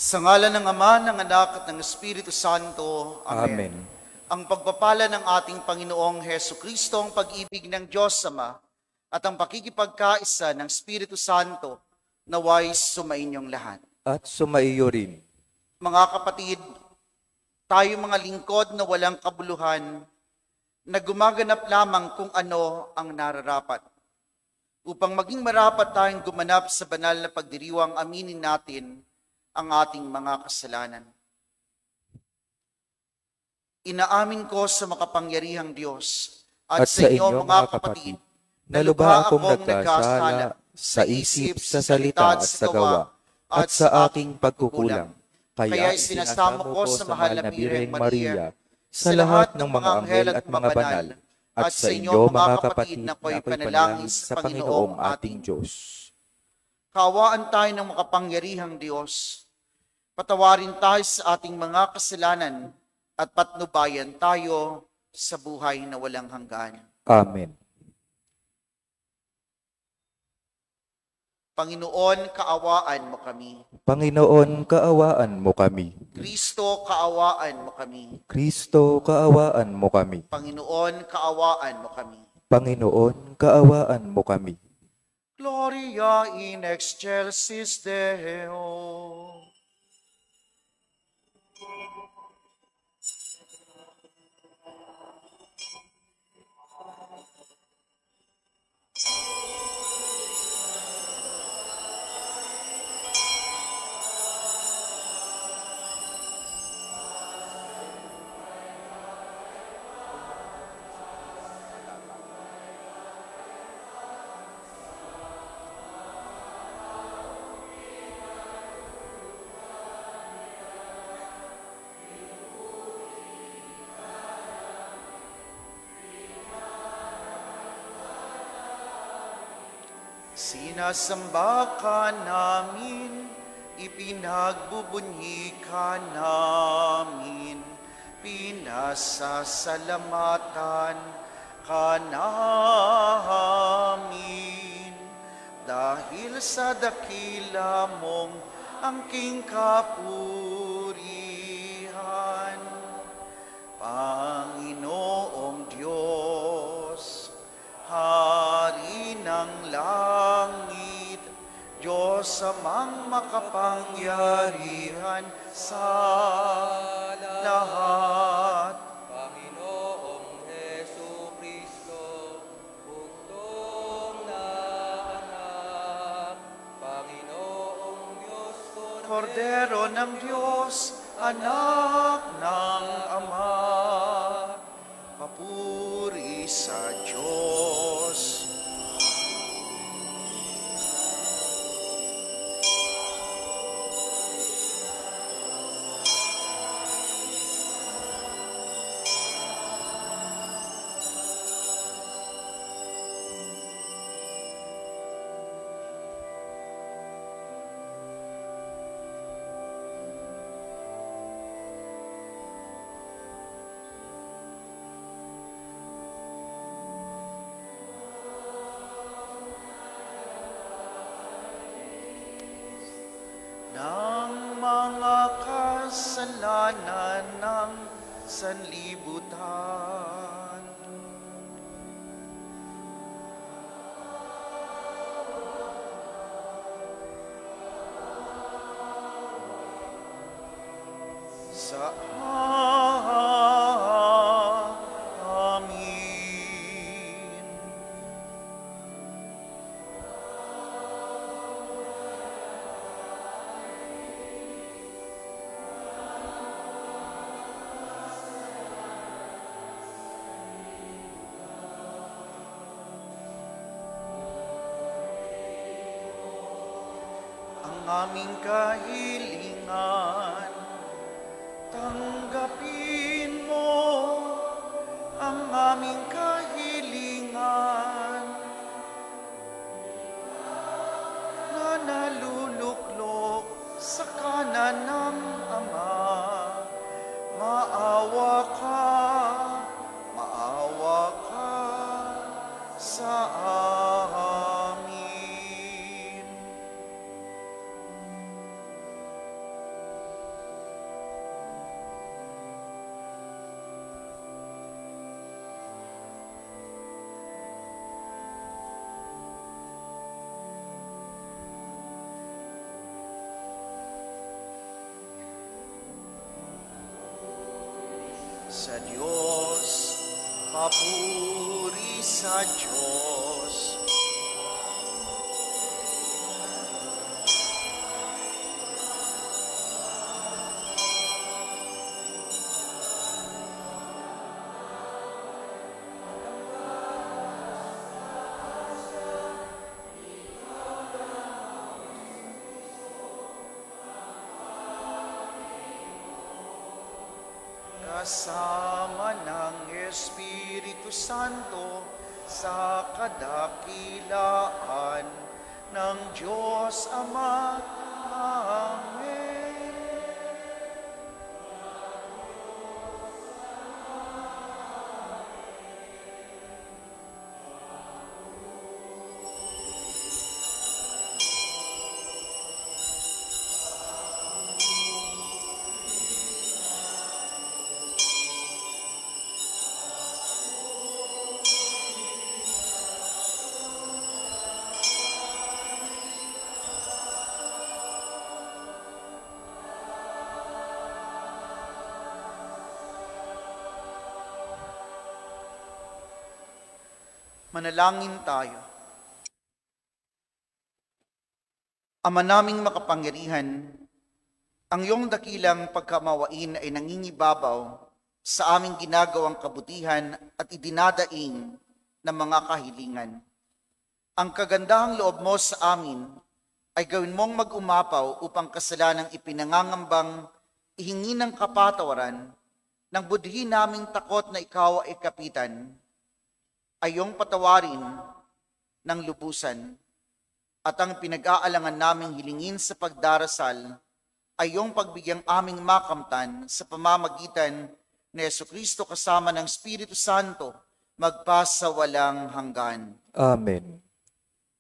Sa ngalan ng Ama, ng Anak at ng Espiritu Santo. Amen. Amen. Ang pagpapala ng ating Panginoong Heso Kristo, ang pag-ibig ng Diyos Ama, at ang pakikipagkaisa ng Espiritu Santo, naway sumainyong lahat. At sumaiyo rin. Mga kapatid, tayo mga lingkod na walang kabuluhan, na gumaganap lamang kung ano ang nararapat. Upang maging marapat tayong gumanap sa banal na pagdiriwang, aminin natin ang ating mga kasalanan. Inaamin ko sa makapangyarihang Diyos at sa inyo mga kapatid, na lubha akong nagkasala sa isip, sa salita at sa gawa, at sa aking pagkukulang. Kaya isinasamo ko sa mahal na Birheng Maria, sa lahat ng mga anghel at mga banal, at sa inyo mga kapatid na ako'y panalangin sa Panginoong ating Diyos. Kaawaan tayo ng makapangyarihang Diyos. Patawarin tayo sa ating mga kasalanan at patnubayan tayo sa buhay na walang hanggan. Amen. Panginoon, kaawaan mo kami. Panginoon, kaawaan mo kami. Kristo, kaawaan mo kami. Kristo, kaawaan mo kami. Panginoon, kaawaan mo kami. Panginoon, kaawaan mo kami. Gloria in excelsis Deo. Sinasamba ka namin, ipinagbubunyi ka namin, pinasasalamatan ka namin. Dahil sa dakila mong angking kapurihan, Panginoong Diyos, Hari ng langit, Diyos amang makapangyarihan sa lahat. Panginoong Hesu Kristo, bugtong na anak, Panginoong Diyos Kordero ng Diyos, anak ng Ama, papuri sa Diyos. Ng mga kasalanan ng sanlibutan. Sa amin. Ang aming kahilingan, tanggapin mo ang aming kahilingan na naluluklok sa kanan ng Ama. Maawa ka sa amin. Sa Diyos, papuri sa Diyos. Kasama ng Espiritu Santo sa kadakilaan ng Diyos Ama. Amen. Manalangin tayo. Ama naming makapangyarihan, ang iyong dakilang pagkamawain ay nangingibabaw sa aming ginagawang kabutihan at idinadaing ng mga kahilingan. Ang kagandahang loob mo sa amin ay gawin mong mag-umapaw upang kasalanang ipinangangambang ihingi ng kapatawaran ng budhi naming takot na ikaw ay kapitan, ay iyong patawarin ng lubusan at ang pinag-aalangan naming hilingin sa pagdarasal ay iyong pagbigyang aming makamtan sa pamamagitan ni Jesucristo kasama ng Espiritu Santo magpasa walang hanggan. Amen.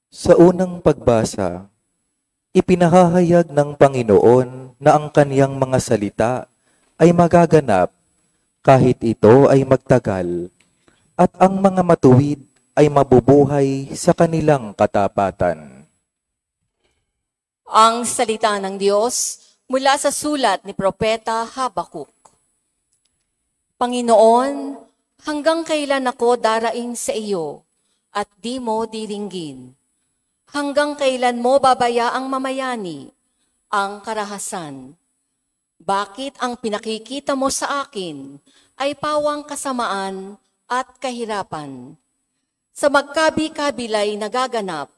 Sa unang pagbasa, ipinahahayag ng Panginoon na ang kaniyang mga salita ay magaganap kahit ito ay magtagal, at ang mga matuwid ay mabubuhay sa kanilang katapatan. Ang salita ng Diyos mula sa sulat ni Propeta Habakuk. Panginoon, hanggang kailan ako daraing sa iyo at di mo diringgin? Hanggang kailan mo babayaang mamayani ang karahasan? Bakit ang pinakikita mo sa akin ay pawang kasamaan at kahirapan? Sa magkabi-kabilay nagaganap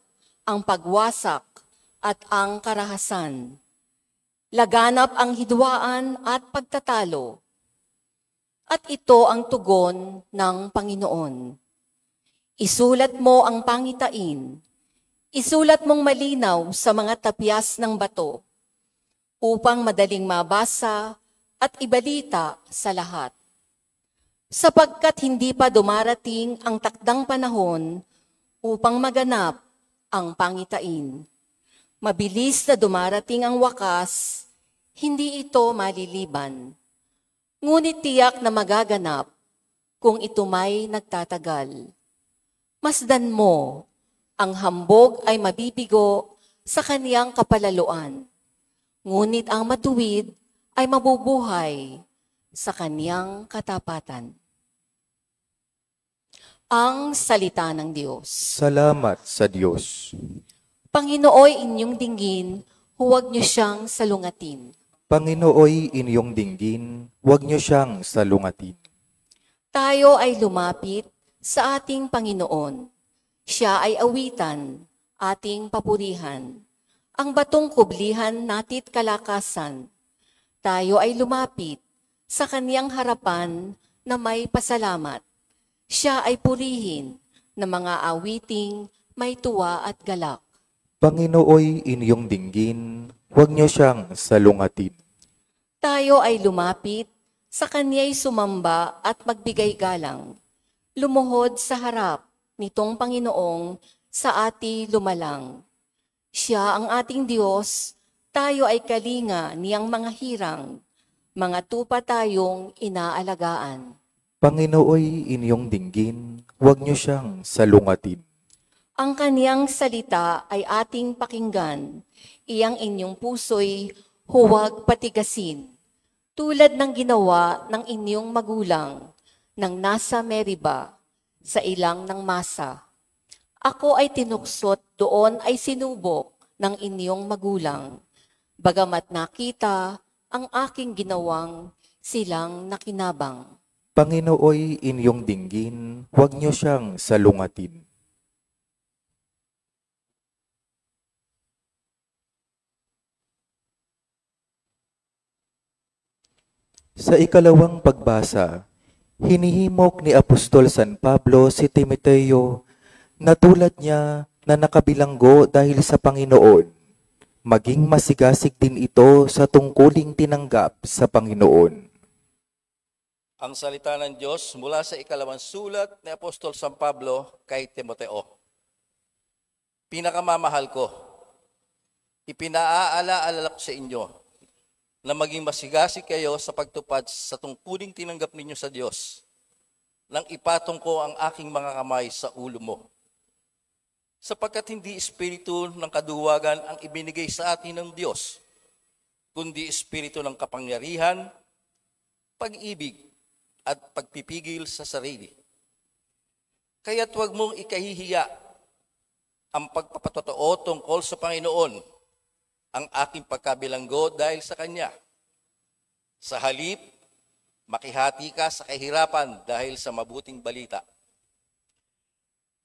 ang pagwasak at ang karahasan. Laganap ang hidwaan at pagtatalo. At ito ang tugon ng Panginoon. Isulat mo ang pangitain. Isulat mong malinaw sa mga tapyas ng bato upang madaling mabasa at ibalita sa lahat. Sapagkat hindi pa dumarating ang takdang panahon upang maganap ang pangitain. Mabilis na dumarating ang wakas, hindi ito maliliban. Ngunit tiyak na magaganap kung ito may nagtatagal. Masdan mo, ang hambog ay mabibigo sa kaniyang kapalaluan. Ngunit ang matuwid ay mabubuhay sa kaniyang katapatan. Ang salita ng Diyos. Salamat sa Diyos. Panginooy inyong dinggin, huwag niyo siyang salungatin. Panginooy inyong dinggin, huwag niyo siyang salungatin. Tayo ay lumapit sa ating Panginoon. Siya ay awitan, ating papurihan. Ang batong kublihan natit kalakasan. Tayo ay lumapit sa kaniyang harapan na may pasalamat. Siya ay purihin ng mga awiting may tuwa at galak. Panginooy inyong dinggin, huwag niyo siyang salungatin. Tayo ay lumapit sa kaniya'y sumamba at magbigay galang. Lumuhod sa harap nitong Panginoong sa ati lumalang. Siya ang ating Diyos, tayo ay kalinga niyang mga hirang, mga tupa tayong inaalagaan. Panginooy inyong dinggin, huwag niyo siyang salungatin. Ang kaniyang salita ay ating pakinggan, iyang inyong puso'y huwag patigasin. tulad ng ginawa ng inyong magulang nang nasa Meriba sa ilang ng Masa. Ako ay tinuksot doon ay sinubok ng inyong magulang, bagamat nakita ang aking ginawang silang nakinabang. Panginooy inyong dinggin, huwag niyo siyang salungatin. Sa ikalawang pagbasa, hinihimok ni Apostol San Pablo si Timoteo na tulad niya na nakabilanggo dahil sa Panginoon, maging masigasig din ito sa tungkuling tinanggap sa Panginoon. Ang salita ng Diyos mula sa ikalawang sulat ni Apostol San Pablo kay Timoteo. Pinakamamahal ko, ipinaaala-alala ko sa inyo na maging masigasig kayo sa pagtupad sa tungkuling tinanggap ninyo sa Diyos nang ipatong ko ang aking mga kamay sa ulo mo. Sapagkat hindi espiritu ng kaduwagan ang ibinigay sa atin ng Diyos, kundi espiritu ng kapangyarihan, pag-ibig, at pagpipigil sa sarili. Kaya't huwag mong ikahihiya ang pagpapatotoo tungkol sa Panginoon, ang aking pagkabilanggo dahil sa Kanya. Sa halip, makihati ka sa kahirapan dahil sa mabuting balita.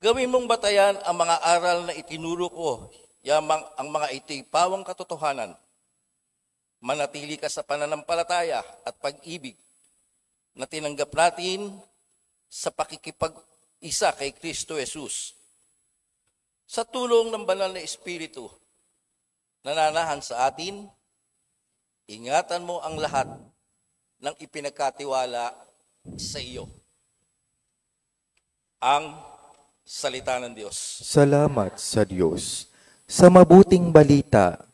Gawin mong batayan ang mga aral na itinuro ko, yamang ang mga ito'y pawang katotohanan. Manatili ka sa pananampalataya at pag-ibig na tinanggap natin sa pakikipag-isa kay Kristo Jesus. Sa tulong ng banal na Espiritu, nananahan sa atin, ingatan mo ang lahat ng ipinagkatiwala sa iyo. Ang salita ng Diyos. Salamat sa Diyos. Sa mabuting balita,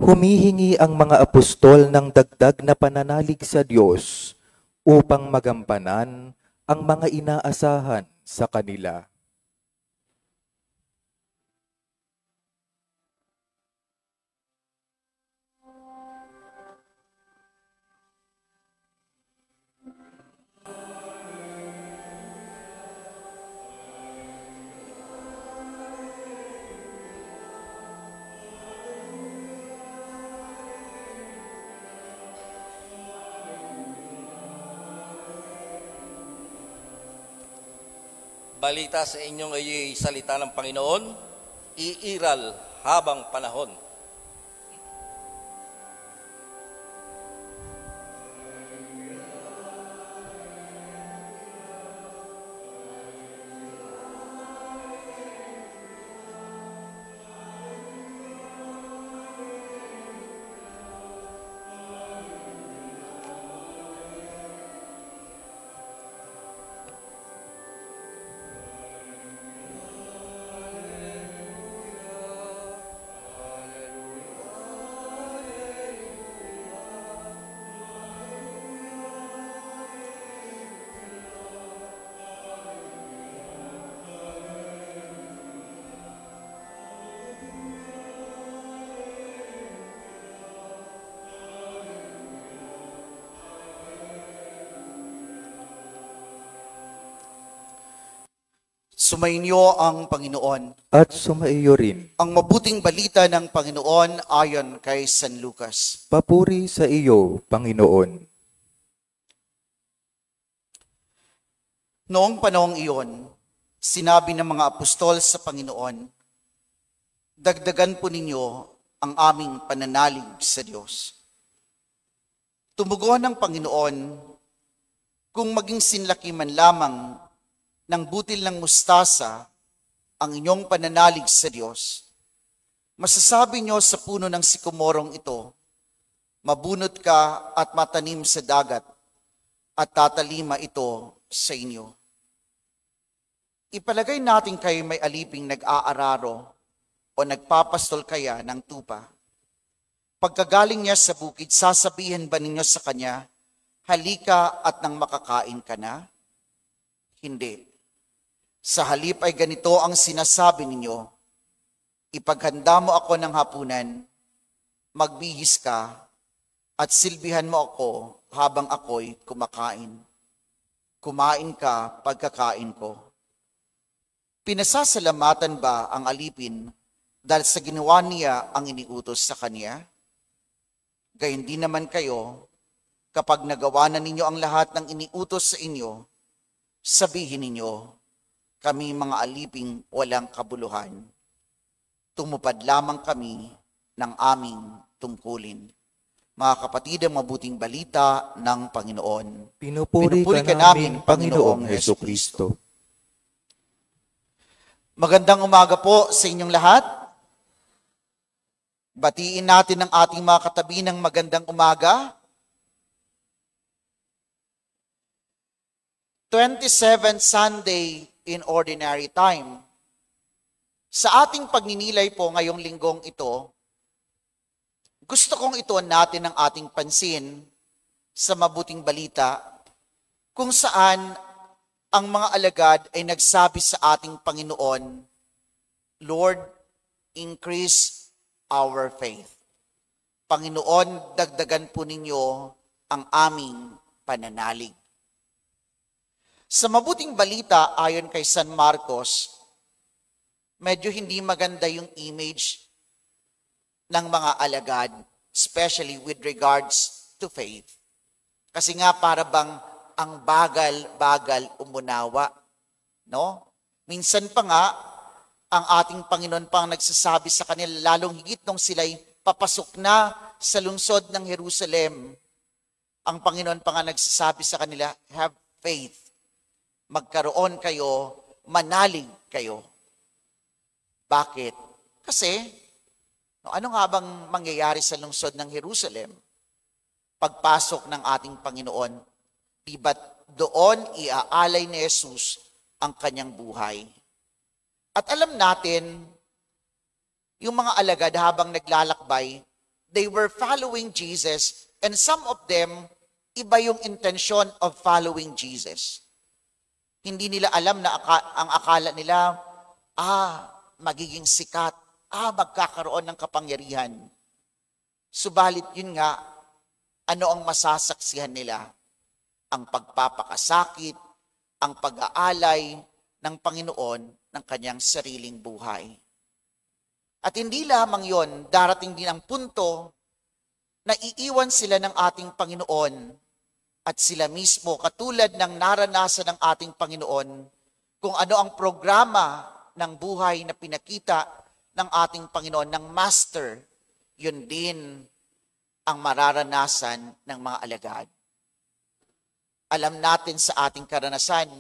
humihingi ang mga apostol ng dagdag na pananalig sa Diyos upang magampanan ang mga inaasahan sa kanila. Balita sa inyong ay salita ng Panginoon, iiral habang panahon. Sumainyo ang Panginoon. At sumaiyo rin. Ang mabuting balita ng Panginoon ayon kay San Lucas. Papuri sa iyo, Panginoon. Noong panahong iyon, sinabi ng mga apostol sa Panginoon, dagdagan po ninyo ang aming pananalig sa Diyos. Tumugon ng Panginoon, kung maging sinlaki man lamang ng butil ng mustasa ang inyong pananalig sa Diyos, masasabi nyo sa puno ng sikomorong ito, mabunot ka at matanim sa dagat, at tatalima ito sa inyo. Ipalagay natin kayo may aliping nag-aararo o nagpapastol kaya ng tupa. Pagkagaling niya sa bukid, sasabihin ba ninyo sa kanya, halika at nang makakain ka na? Hindi. Sa halip ay ganito ang sinasabi ninyo, ipaghanda mo ako ng hapunan, magbihis ka, at silbihan mo ako habang ako'y kumakain. Kumain ka pagkakain ko. Pinasasalamatan ba ang alipin dahil sa ginawa niya ang iniutos sa kanya? Gayon din naman kayo, kapag nagawa na ninyo ang lahat ng iniutos sa inyo, sabihin ninyo, kami mga aliping walang kabuluhan. Tumupad lamang kami ng aming tungkulin. Mga kapatid, ang mabuting balita ng Panginoon. Pinupuri ka namin, Panginoong Hesukristo. Magandang umaga po sa inyong lahat. Batiin natin ang ating mga katabi ng magandang umaga. 27th Sunday in Ordinary Time. Sa ating pagninilay po ngayong linggong ito, gusto kong ituon natin ang ating pansin sa mabuting balita kung saan ang mga alagad ay nagsabi sa ating Panginoon, Lord, increase our faith. Panginoon, dagdagan po ninyo ang aming pananalig. Sa mabuting balita ayon kay San Marcos, medyo hindi maganda yung image ng mga alagad, especially with regards to faith. Kasi nga para bang ang bagal-bagal umunawa, no? Minsan pa nga, ang ating Panginoon pang nagsasabi sa kanila, lalong higit nung sila'y papasok na sa lungsod ng Jerusalem, ang Panginoon pa nga nagsasabi sa kanila, have faith. Magkaroon kayo, manalig kayo. Bakit? Kasi, ano nga bang mangyayari sa lungsod ng Jerusalem? Pagpasok ng ating Panginoon, di ba't doon iaalay ni Jesus ang kanyang buhay? At alam natin, yung mga alagad habang naglalakbay, they were following Jesus, and some of them, iba yung intention of following Jesus. Hindi nila alam na ang akala nila, magiging sikat, magkakaroon ng kapangyarihan. Subalit yun nga, ano ang masasaksihan nila? Ang pagpapakasakit, ang pag-aalay ng Panginoon ng kanyang sariling buhay. At hindi lamang yon, darating din ang punto na iiwan sila ng ating Panginoon at sila mismo, katulad ng naranasan ng ating Panginoon, kung ano ang programa ng buhay na pinakita ng ating Panginoon, ng Master, yun din ang mararanasan ng mga alagad. Alam natin sa ating karanasan,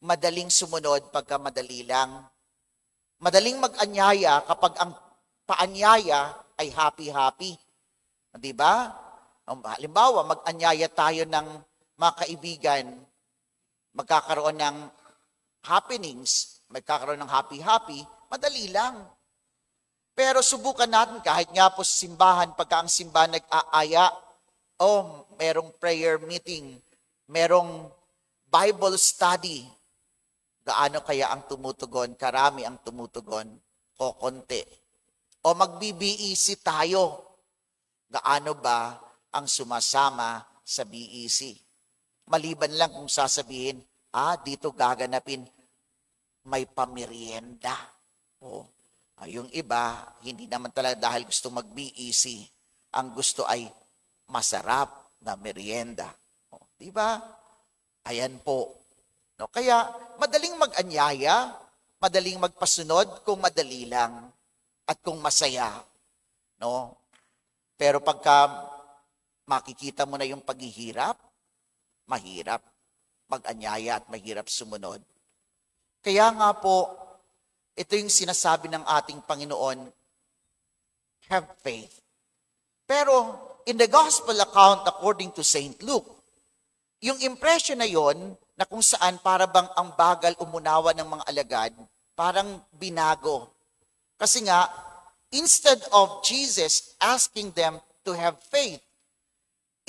madaling sumunod pagka madali lang. Madaling mag-anyaya kapag ang paanyaya ay happy-happy. Di ba? Halimbawa, mag-anyaya tayo ng mga kaibigan, magkakaroon ng happenings, magkakaroon ng happy-happy, madali lang. Pero subukan natin kahit nga po sa simbahan, pagka ang simbahan nag-aaya, merong prayer meeting, merong Bible study. Gaano kaya ang tumutugon? Karami ang tumutugon o konti. O mag-BBEC tayo. Gaano ba ang sumasama sa BEC? Maliban lang kung sasabihin, dito gaganapin, may pamerienda. Yung iba, hindi naman talaga dahil gusto mag-BEC. Ang gusto ay masarap na merienda. Diba? Ayan po. No, kaya, madaling mag-anyaya, madaling magpasunod kung madali lang at kung masaya. No? Pero pagka makikita mo na yung paghihirap, mahirap mag-anyaya at mahirap sumunod. Kaya nga po, ito yung sinasabi ng ating Panginoon, have faith. Pero in the gospel account according to St. Luke, yung impression na yon na kung saan para bang ang bagal umunawa ng mga alagad, parang binago. Kasi nga, instead of Jesus asking them to have faith,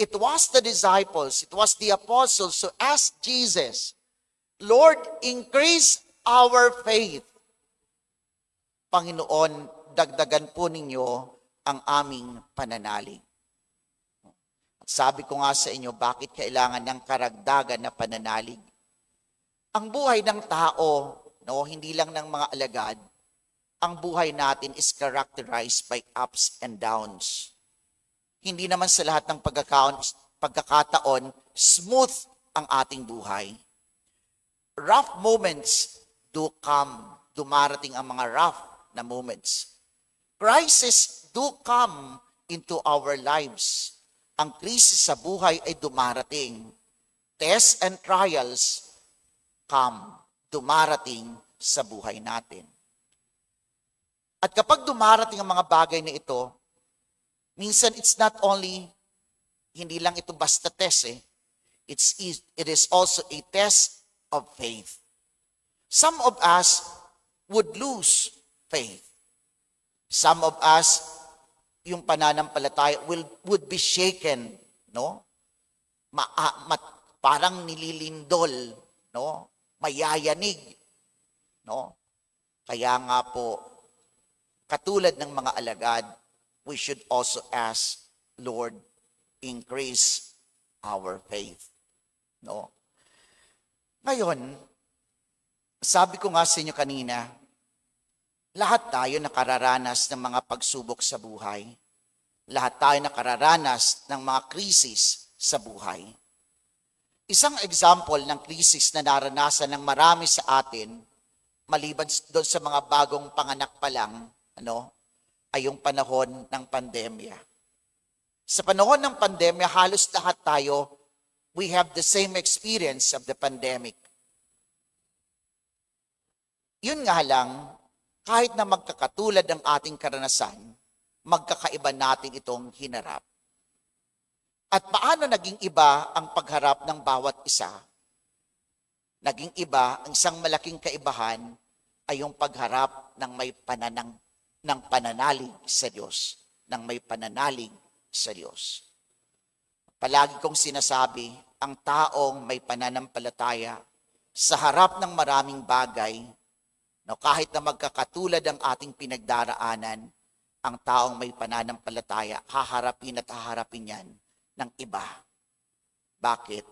it was the disciples, it was the apostles who asked Jesus, Lord, increase our faith. Panginoon, dagdagan po ninyo ang aming pananalig. At sabi ko nga sa inyo, bakit kailangan ng karagdagan na pananalig? Ang buhay ng tao, no, hindi lang ng mga alagad, ang buhay natin is characterized by ups and downs. Hindi naman sa lahat ng pagkakataon, smooth ang ating buhay. Rough moments do come. Dumarating ang mga rough na moments. Crises do come into our lives. Ang krisis sa buhay ay dumarating. Tests and trials come. Dumarating sa buhay natin. At kapag dumarating ang mga bagay na ito, minsan it's not only, hindi lang ito basta test it is also a test of faith. Some of us would lose faith. Some of us, yung pananampalataya would be shaken, no? Parang nililindol, no? Mayayanig, no? Kaya nga po, katulad ng mga alagad, we should also ask, Lord, increase our faith. No? Ngayon, sabi ko nga sa inyo kanina, lahat tayo nakararanas ng mga pagsubok sa buhay. Lahat tayo nakararanas ng mga krisis sa buhay. Isang example ng krisis na naranasan ng marami sa atin, maliban doon sa mga bagong panganak pa lang, ay yung panahon ng pandemya. Sa panahon ng pandemya, halos lahat tayo, we have the same experience of the pandemic. Yun nga lang, kahit na magkakatulad ang ating karanasan, magkakaiba natin itong hinarap. At paano naging iba ang pagharap ng bawat isa? Naging iba, ang isang malaking kaibahan ay yung pagharap ng may pananalig sa Diyos. Ng may pananalig sa Diyos. Palagi kong sinasabi, ang taong may pananampalataya sa harap ng maraming bagay, kahit na magkakatulad ang ating pinagdaraanan, ang taong may pananampalataya, haharapin yan ng iba. Bakit?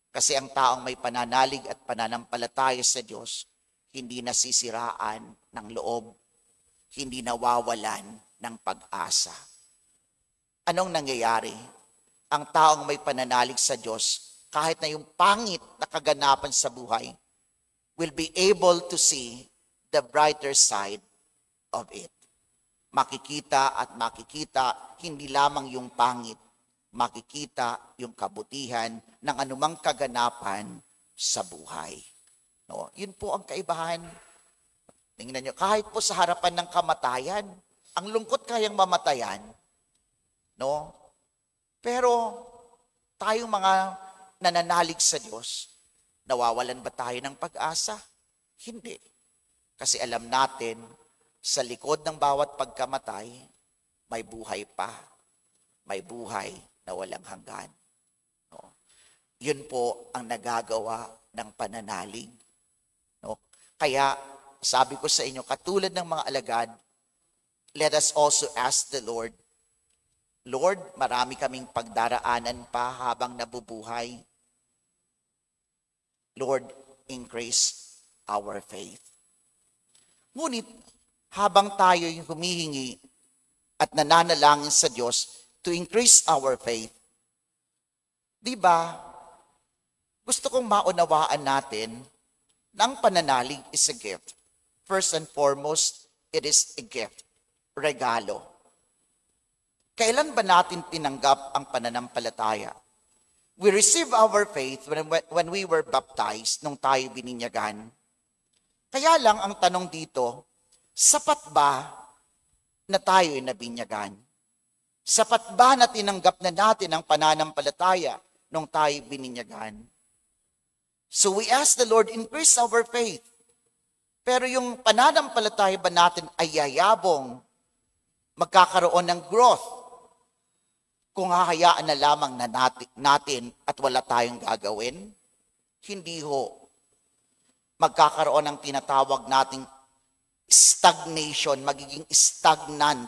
Kasi ang taong may pananalig at pananampalataya sa Diyos, hindi nasisiraan ng loob, hindi nawawalan ng pag-asa. Anong nangyayari? Ang taong may pananalig sa Diyos, kahit na yung pangit na kaganapan sa buhay, will be able to see the brighter side of it. Makikita at makikita, hindi lamang yung pangit, makikita yung kabutihan ng anumang kaganapan sa buhay. No? Yun po ang kaibahan. Tingnan nyo, kahit po sa harapan ng kamatayan, ang lungkot kayang mamatayan, no? Pero tayong mga nananalig sa Diyos, nawawalan ba tayo ng pag-asa? Hindi. Kasi alam natin, sa likod ng bawat pagkamatay, may buhay pa. May buhay na walang hanggan. No? Yun po ang nagagawa ng pananalig. No? Kaya, sabi ko sa inyo, katulad ng mga alagad, let us also ask the Lord, Lord, marami kaming pagdaraanan pa habang nabubuhay. Lord, increase our faith. Ngunit, habang tayo yung humihingi at nananalangin sa Diyos to increase our faith, di ba, gusto kong maunawaan natin na ang pananalig is a gift. First and foremost, it is a gift, regalo. Kailan ba natin tinanggap ang pananampalataya? We receive our faith when we were baptized, nung tayo bininyagan. Kaya lang ang tanong dito, sapat ba na tayo ay nabinyagan? Sapat ba na tinanggap na natin ang pananampalataya nung tayo bininyagan? So we ask the Lord, increase our faith. Pero yung pananampalataya ba natin ay yayabong, magkakaroon ng growth, kung hahayaan na lamang na natin at wala tayong gagawin? Hindi ho. Magkakaroon ng tinatawag nating stagnation, magiging stagnant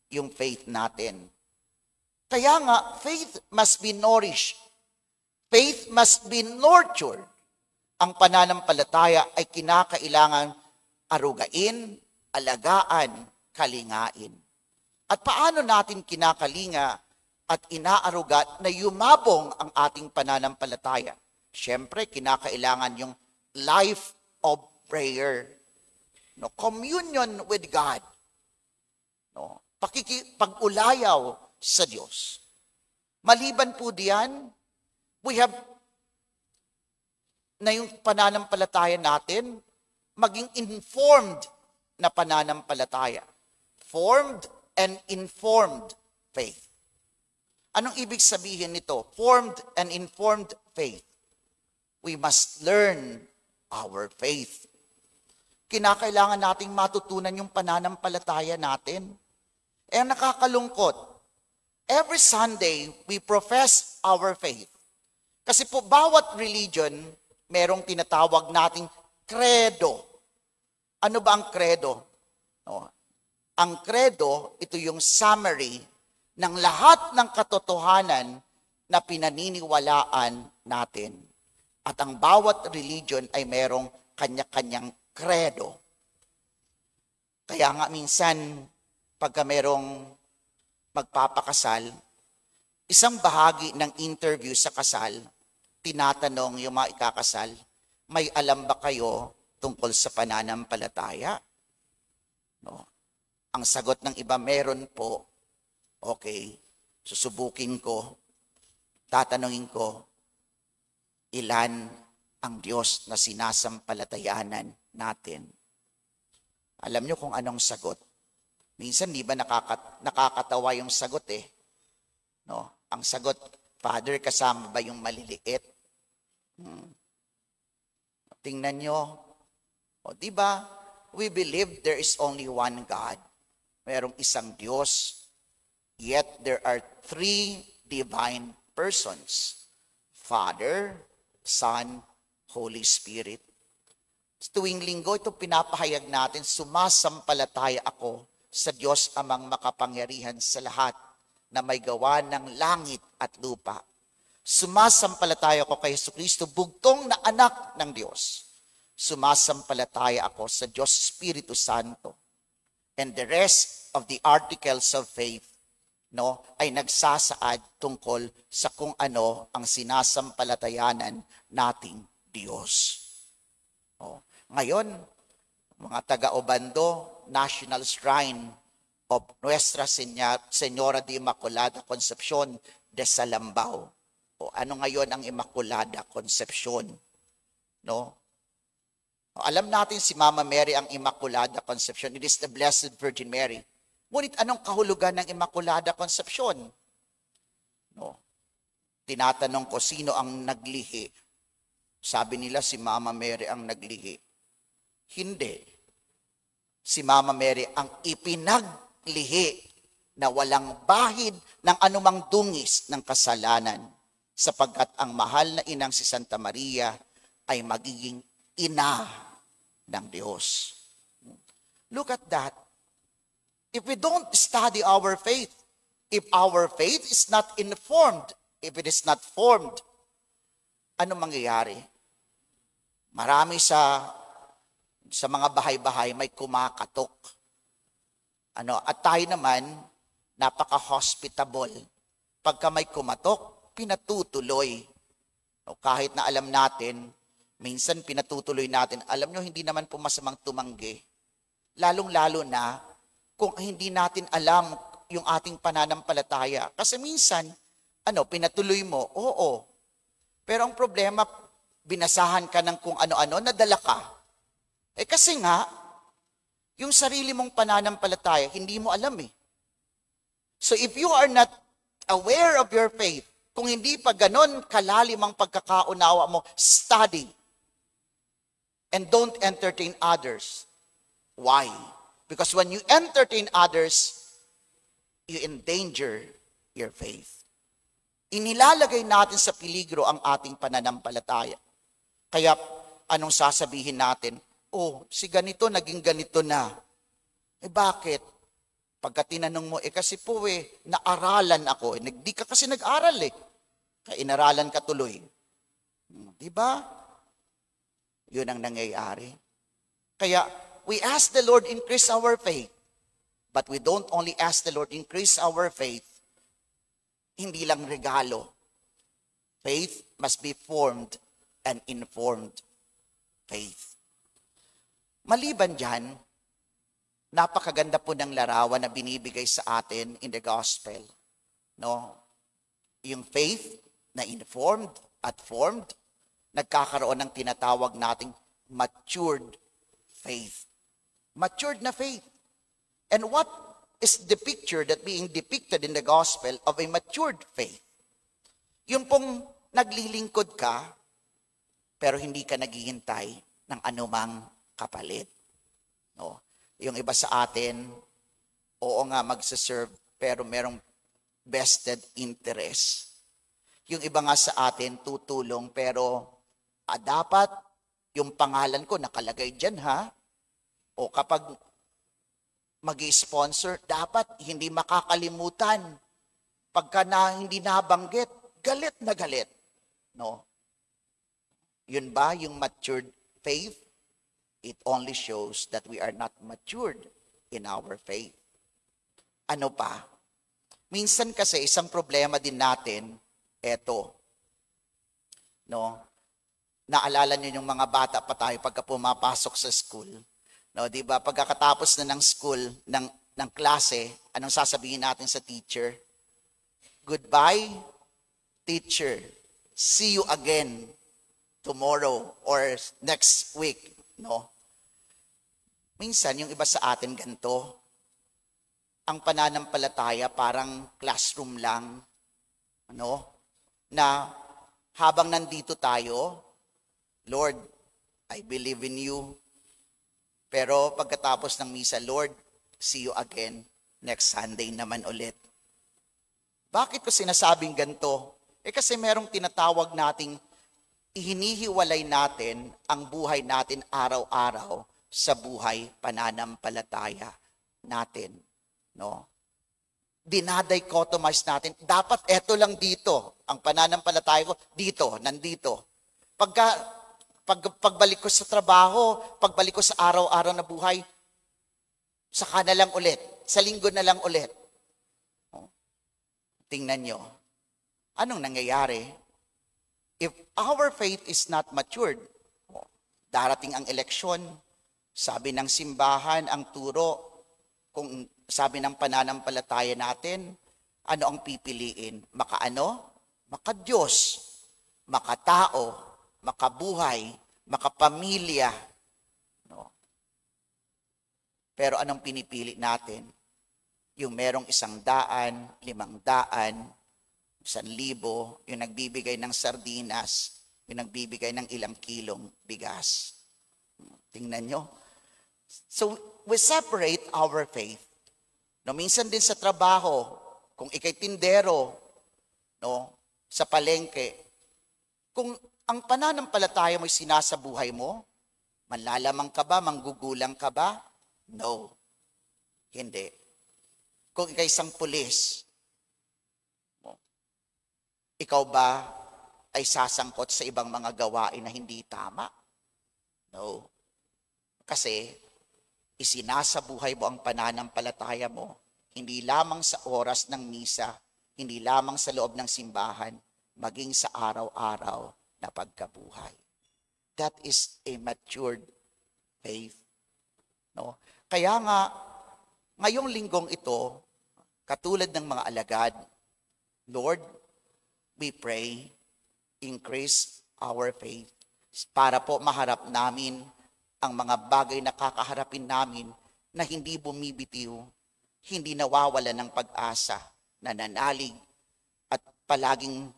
yung faith natin. Kaya nga, faith must be nourished. Faith must be nurtured. Ang pananampalataya ay kinakailangan arugain, alagaan, kalingain. At paano natin kinakalinga at inaaruga na yumabong ang ating pananampalataya? Siyempre, kinakailangan yung life of prayer. No, communion with God. No, pag-ulayaw sa Diyos. Maliban po diyan, we have na yung pananampalataya natin maging informed na pananampalataya. Formed and informed faith. Anong ibig sabihin nito? Formed and informed faith. We must learn our faith. Kinakailangan nating matutunan yung pananampalataya natin. Eh, nakakalungkot. Every Sunday, we profess our faith. Kasi po, bawat religion, merong tinatawag nating credo. Ano ba ang credo? No. Ang credo, ito yung summary ng lahat ng katotohanan na pinaniniwalaan natin. At ang bawat religion ay merong kanya-kanyang credo. Kaya nga minsan, pagka merong magpapakasal, isang bahagi ng interview sa kasal, tinatanong yung mga ikakasal, may alam ba kayo tungkol sa pananampalataya? No. Ang sagot ng iba, meron po. Okay, susubukin ko, tatanungin ko, ilan ang Diyos na sinasampalatayanan natin? Alam nyo kung anong sagot? Minsan, di ba nakakatawa yung sagot eh? No? Ang sagot, Father, kasama ba yung maliliit? Tingnan nyo. O, di ba? We believe there is only one God. Merong isang Diyos. Yet there are three divine persons. Father, Son, Holy Spirit. Tuwing linggo, ito pinapahayag natin, sumasampalataya ako sa Diyos amang makapangyarihan sa lahat na may gawa ng langit at lupa. Sumasampalataya ako kay Jesucristo, bugtong na anak ng Diyos. Sumasampalataya ako sa Diyos Espiritu Santo. And the rest of the articles of faith, no, ay nagsasaad tungkol sa kung ano ang sinasampalatayanan nating Diyos. Oh. Ngayon, mga taga-Obando, National Shrine of Nuestra Señora de Immaculada Concepcion de Salambao. O ano ngayon ang Immaculada Concepcion? No? O, alam natin si Mama Mary ang Immaculada Concepcion. It is the Blessed Virgin Mary. Ngunit anong kahulugan ng Immaculada Concepcion? No. Tinatanong ko, sino ang naglihi? Sabi nila si Mama Mary ang naglihi. Hindi. Si Mama Mary ang ipinaglihi na walang bahid ng anumang dungis ng kasalanan, sapagkat ang mahal na inang si Santa Maria ay magiging ina ng Diyos. Look at that. If we don't study our faith, if our faith is not informed, if it is not formed, ano mangyayari? Marami sa mga bahay-bahay may kumakatok. At tayo naman, napaka-hospitable. Pagka may kumatok, pinatutuloy. Kahit na alam natin, minsan pinatutuloy natin, alam nyo, hindi naman po masamang tumanggi. Lalong-lalo na kung hindi natin alam yung ating pananampalataya. Kasi minsan, pinatuloy mo, oo. Pero ang problema, binasahan ka ng kung ano-ano, nadala ka. Kasi nga, yung sarili mong pananampalataya, hindi mo alam eh. So if you are not aware of your faith, kung hindi pa ganon kalalim ang pagkakaunawa mo, study. And don't entertain others. Why? Because when you entertain others, you endanger your faith. Inilalagay natin sa peligro ang ating pananampalataya. Kaya anong sasabihin natin? Oh, si ganito naging ganito na. Bakit? Pagka tinanong mo, kasi po naaralan ako. Di ka kasi nag-aral Kaya inaralan ka tuloy. Di ba? Yun ang nangyayari. Kaya, we ask the Lord increase our faith. But we don't only ask the Lord increase our faith. Hindi lang regalo. Faith must be formed and informed faith. Maliban dyan, napakaganda po ng larawan na binibigay sa atin in the gospel. No? Yung faith na informed at formed, nagkakaroon ng tinatawag nating matured faith. Matured na faith. And what is the picture that being depicted in the gospel of a matured faith? Yung pong naglilingkod ka, pero hindi ka naghihintay ng anumang kapalit. No? Yung iba sa atin, oo nga magsaserve, pero merong vested interest. Yung iba nga sa atin, tutulong, pero dapat yung pangalan ko nakalagay dyan ha. O kapag mag-sponsor, dapat hindi makakalimutan. Pagka hindi nabanggit, galit na galit. No? Yun ba yung matured faith? It only shows that we are not matured in our faith. Ano pa? Minsan kasi isang problema din natin, eto. No? Naalala niyo yung mga bata pa tayo pagka pumapasok sa school. No, 'di ba? Pagkatapos na ng school, ng klase, anong sasabihin natin sa teacher? Goodbye, teacher. See you again tomorrow or next week, no? Minsan yung iba sa atin ganito, ang pananampalataya parang classroom lang, ano? Na habang nandito tayo, Lord, I believe in you. Pero pagkatapos ng misa, Lord, see you again next Sunday naman ulit. Bakit ko sinasabing ganito? Kasi merong tinatawag nating ihinihiwalay natin ang buhay natin araw-araw sa buhay pananampalataya natin. No? Dinadichotomize natin. Dapat eto lang dito. Ang pananampalataya ko, dito, nandito. Pagbalik ko sa trabaho, pagbalik ko sa araw-araw na buhay, saka na lang ulit. Sa linggo na lang ulit. Tingnan nyo. Anong nangyayari? If our faith is not matured, darating ang eleksyon, sabi ng simbahan, ang turo, kung sabi ng pananampalataya natin, ano ang pipiliin? Makaano? Maka-Diyos, makatao, makabuhay, makapamilya. No? Pero anong pinipili natin? Yung merong 100, 500, 1,000, yung nagbibigay ng sardinas, yung nagbibigay ng ilang kilong bigas. Tingnan nyo. So, we separate our faith. No, minsan din sa trabaho, kung ikay tindero, no, sa palengke, kung ang pananampalataya mo'y sinasabuhay mo, manlalamang ka ba, manggugulang ka ba? No. Hindi. Kung ikay isang pulis, ikaw ba ay sasangkot sa ibang mga gawain na hindi tama? No. Kasi isinasabuhay mo ang pananampalataya mo, hindi lamang sa oras ng misa, hindi lamang sa loob ng simbahan, maging sa araw-araw na pagkabuhay. That is a matured faith. No? Kaya nga, ngayong linggong ito, katulad ng mga alagad, Lord, we pray, increase our faith para po maharap namin ang mga bagay na kakaharapin namin na hindi bumibitiw, hindi nawawala ng pag-asa, nananalig at palaging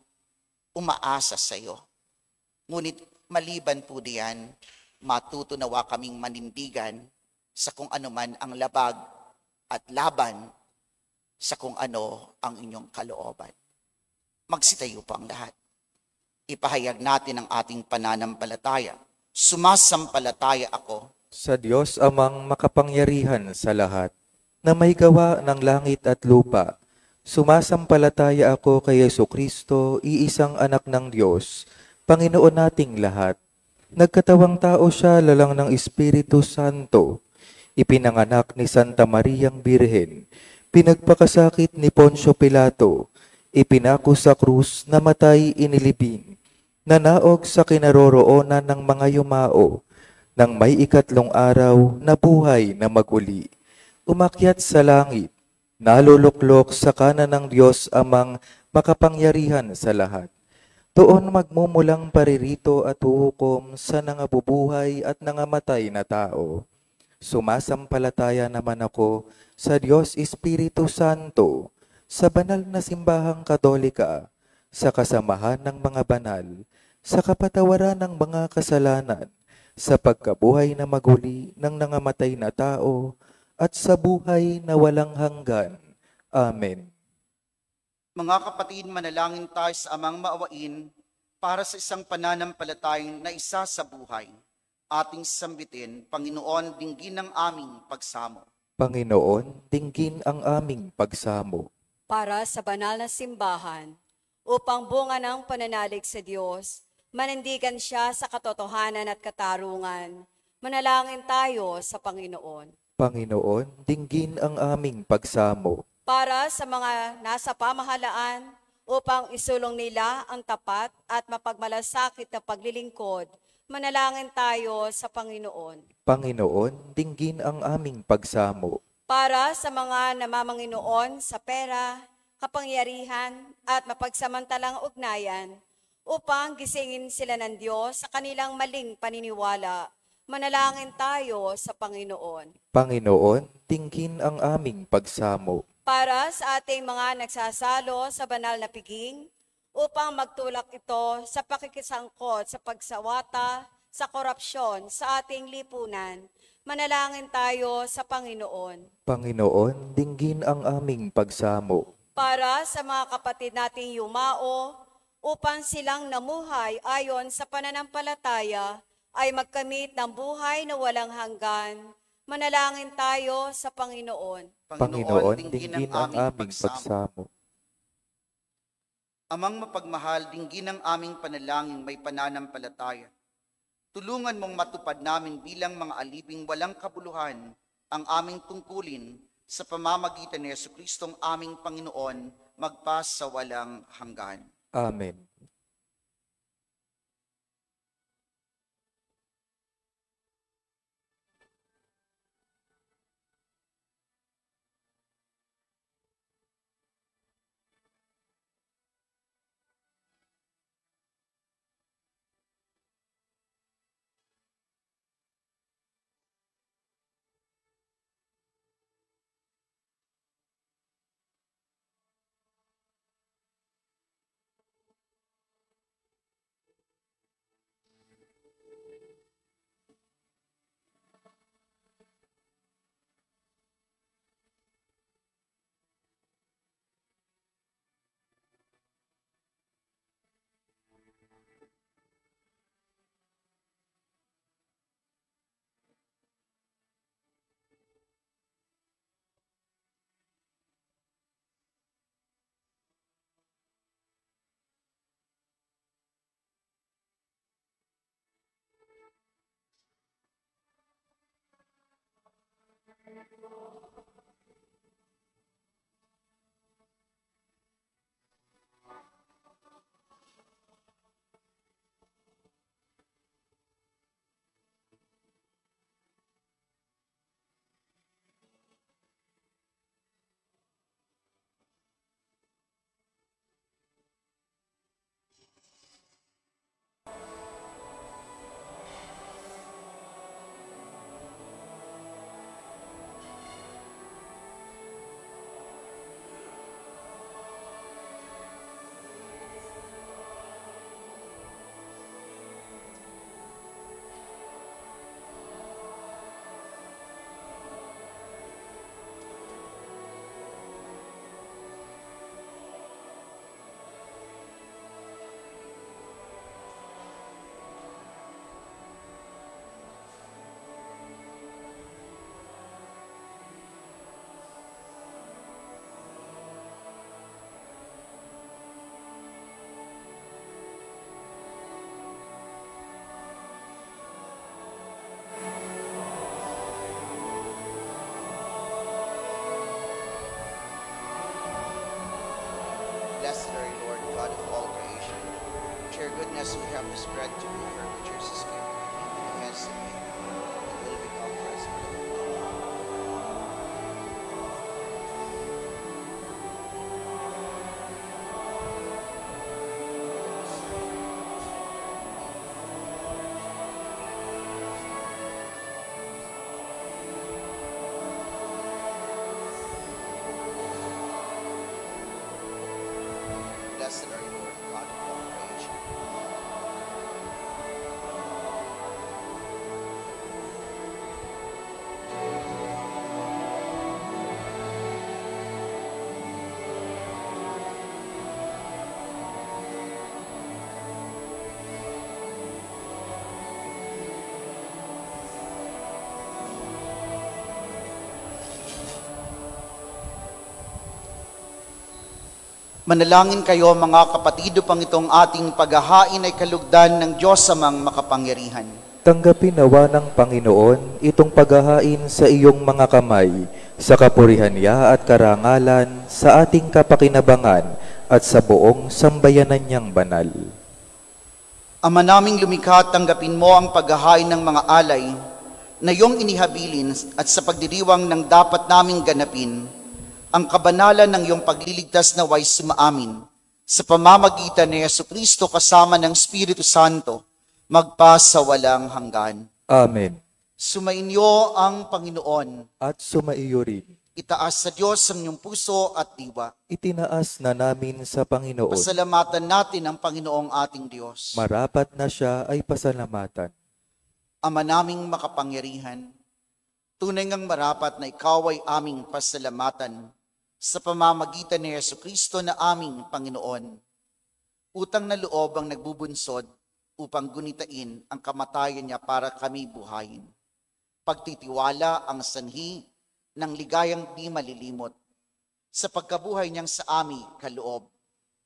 umaasa sa iyo. Ngunit maliban po diyan, matutunawa kaming manindigan sa kung ano man ang labag at laban sa kung ano ang inyong kalooban. Magsitayo po ang lahat. Ipahayag natin ang ating pananampalataya. Sumasampalataya ako sa Diyos amang makapangyarihan sa lahat, na may gawa ng langit at lupa. Sumasampalataya ako kay Jesucristo, iisang anak ng Diyos, Panginoon nating lahat. Nagkatawang tao siya lalang ng Espiritu Santo. Ipinanganak ni Santa Mariang Birhen. Pinagpakasakit ni Poncio Pilato. Ipinako sa krus, namatay, inilibing. Nanaog sa kinaroroonan ng mga yumao. Nang may ikatlong araw, nabuhay na maguli. Umakyat sa langit. Naluluklok sa kanan ng Diyos Amang makapangyarihan sa lahat. Doon magmumulang paririto at huhukom sa nangabubuhay at nangamatay na tao. Sumasampalataya naman ako sa Diyos Espiritu Santo, sa banal na simbahang Katolika, sa kasamahan ng mga banal, sa kapatawaran ng mga kasalanan, sa pagkabuhay na maguli ng nangamatay na tao, at sa buhay na walang hanggan. Amen. Mga kapatid, manalangin tayo sa Amang Maawain para sa isang pananampalatayang na isa sa buhay. Ating sambitin, Panginoon, dinggin ang aming pagsamo. Panginoon, dinggin ang aming pagsamo. Para sa banal na simbahan, upang bunga ng pananalig sa Diyos, manindigan siya sa katotohanan at katarungan. Manalangin tayo sa Panginoon. Panginoon, dinggin ang aming pagsamo. Para sa mga nasa pamahalaan, upang isulong nila ang tapat at mapagmalasakit na paglilingkod, manalangin tayo sa Panginoon. Panginoon, dinggin ang aming pagsamo. Para sa mga namamanginoon sa pera, kapangyarihan at mapagsamantalang ugnayan, upang gisingin sila ng Diyos sa kanilang maling paniniwala, manalangin tayo sa Panginoon. Panginoon, dinggin ang aming pagsamo. Para sa ating mga nagsasalo sa banal na piging, upang magtulak ito sa pakikisangkot sa pagsawata, sa korupsyon, sa ating lipunan, manalangin tayo sa Panginoon. Panginoon, dinggin ang aming pagsamo. Para sa mga kapatid nating yumao, upang silang namuhay ayon sa pananampalataya, ay magkamit ng buhay na walang hanggan, manalangin tayo sa Panginoon. Panginoon, dinggin ang aming pagsamo. Amang mapagmahal, dinggin ang aming panalangin may pananampalataya. Tulungan mong matupad namin bilang mga aliping walang kabuluhan ang aming tungkulin sa pamamagitan ni Jesucristong aming Panginoon, magpas sa walang hanggan. Amen. as we have this bread to offer, which is His gift, He has given, it will become for us. Blessed are you, Lord God of all creation. Manalangin kayo mga kapatid upang itong ating paghahain ay kalugdan ng Diyos amang makapangyarihan. Tanggapin nawa ng Panginoon itong paghahain sa iyong mga kamay, sa kapurihan niya at karangalan, sa ating kapakinabangan at sa buong sambayanan niyang banal. Ama naming lumikha, tanggapin mo ang paghahain ng mga alay na iyong inihabilin at sa pagdiriwang ng dapat naming ganapin, ang kabanalan ng iyong pagliligtas na way sumaamin sa pamamagitan ni Jesucristo kasama ng Espiritu Santo, magpa sa walang hanggan. Amen. Sumainyo ang Panginoon. At sumaiyo rin. Itaas sa Diyos ang iyong puso at diwa. Itinaas na namin sa Panginoon. Pasalamatan natin ang Panginoong ating Diyos. Marapat na siya ay pasalamatan. Ama naming makapangyarihan, tunay ngang marapat na ikaw ay aming pasalamatan sa pamamagitan ni Jesucristo na aming Panginoon. Utang na loob ang nagbubunsod upang gunitain ang kamatayan niya para kami buhayin. Pagtitiwala ang sanhi ng ligayang di malilimot. Sa pagkabuhay niyang sa aming kaloob,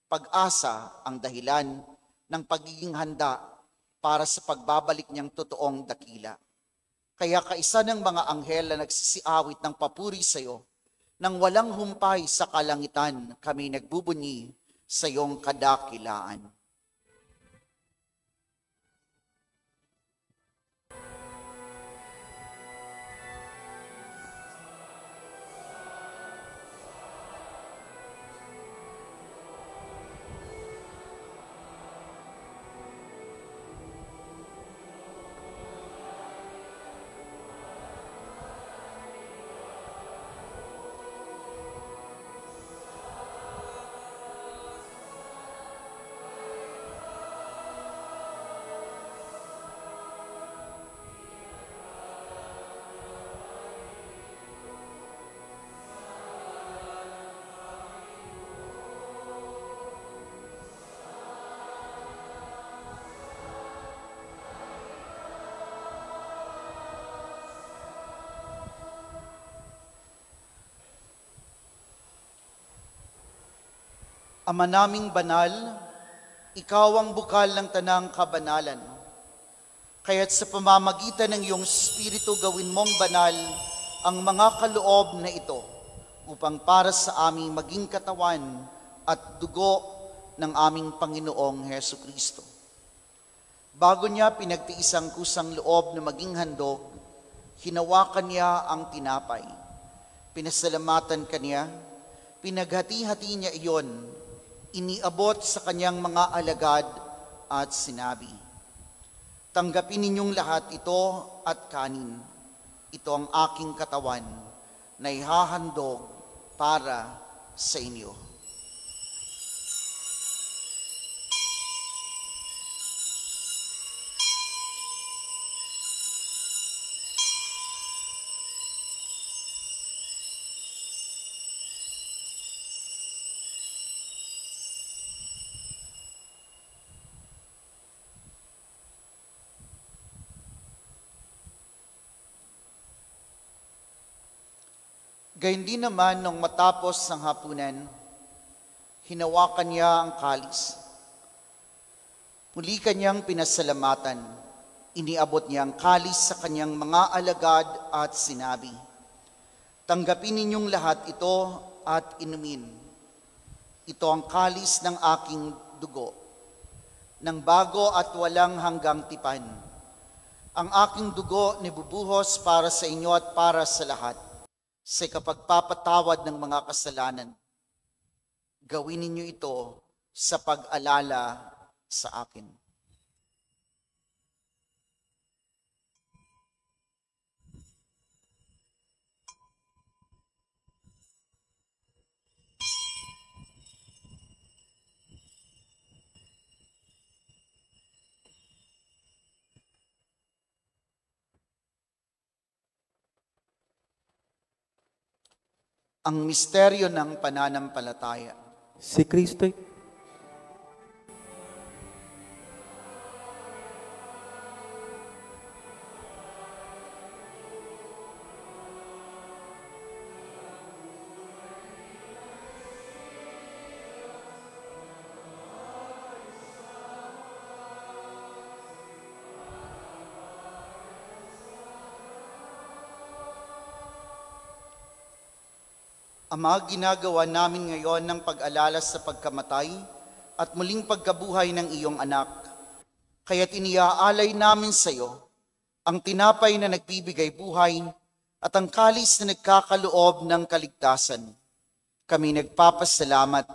pag-asa ang dahilan ng pagiging handa para sa pagbabalik niyang totoong dakila. Kaya kaisa ng mga anghel na nagsisiawit ng papuri sa iyo, nang walang humpay sa kalangitan, kami nagbubunyi sa iyong kadakilaan. Ama naming banal, ikaw ang bukal ng tanang kabanalan. Kaya't sa pamamagitan ng iyong Espiritu gawin mong banal ang mga kaloob na ito upang para sa aming maging katawan at dugo ng aming Panginoong Jesucristo. Bago niya pinagtiis ang kusang loob na maging handog, hinawakan niya ang tinapay. Pinasalamatan kaniya, pinaghati-hati niya iyon, iniabot sa kanyang mga alagad at sinabi, "Tanggapin ninyong lahat ito at kanin. Ito ang aking katawan na ihahandog para sa inyo." Gayun din naman nung matapos ang hapunan, hinawakan niya ang kalis. Muli kanyang pinasalamatan, iniabot niya ang kalis sa kanyang mga alagad at sinabi, "Tanggapin ninyong lahat ito at inumin. Ito ang kalis ng aking dugo, ng bago at walang hanggang tipan. Ang aking dugo nibubuhos para sa inyo at para sa lahat, sa kapagpapatawad ng mga kasalanan. Gawin ninyo ito sa pag-alala sa akin. Ang misteryo ng pananampalataya. Si Kristo'y Ama, ginagawa namin ngayon ng pag-alala sa pagkamatay at muling pagkabuhay ng iyong anak. Kaya't iniaalay namin sa iyo ang tinapay na nagbibigay buhay at ang kalis na nagkakaloob ng kaligtasan. Kami nagpapasalamat